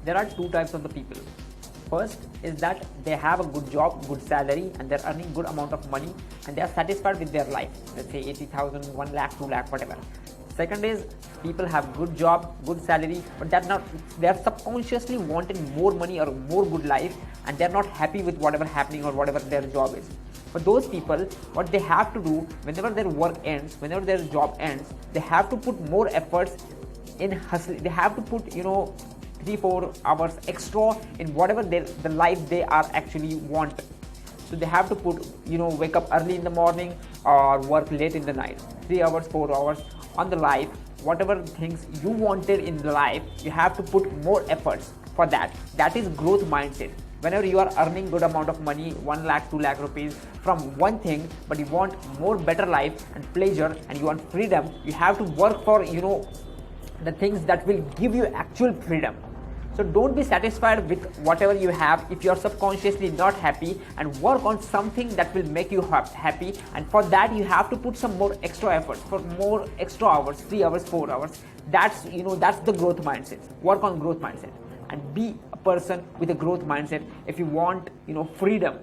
there are two types of the people. First is that they have a good job, good salary, and they're earning good amount of money, and they are satisfied with their life. Let's say 80,000, 1 lakh, 2 lakh, whatever. Second is people have good job, good salary, but they are subconsciously wanting more money or more good life, and they're not happy with whatever happening or whatever their job is. For those people, what they have to do whenever their work ends, whenever their job ends, they have to put more efforts in hustling. They have to put 3-4 hours extra in whatever the life they are actually want. So they have to put wake up early in the morning or work late in the night, 3 hours, 4 hours on the life. Whatever things you wanted in the life, you have to put more efforts for that. That is growth mindset. Whenever you are earning good amount of money, 1 lakh, 2 lakh rupees from one thing, but you want more better life and pleasure, and you want freedom, you have to work for the things that will give you actual freedom. So don't be satisfied with whatever you have if you are subconsciously not happy, and work on something that will make you happy. And for that you have to put some more extra efforts, for more extra hours, 3 hours, 4 hours. That's the growth mindset. Work on growth mindset and be a person with a growth mindset if you want freedom.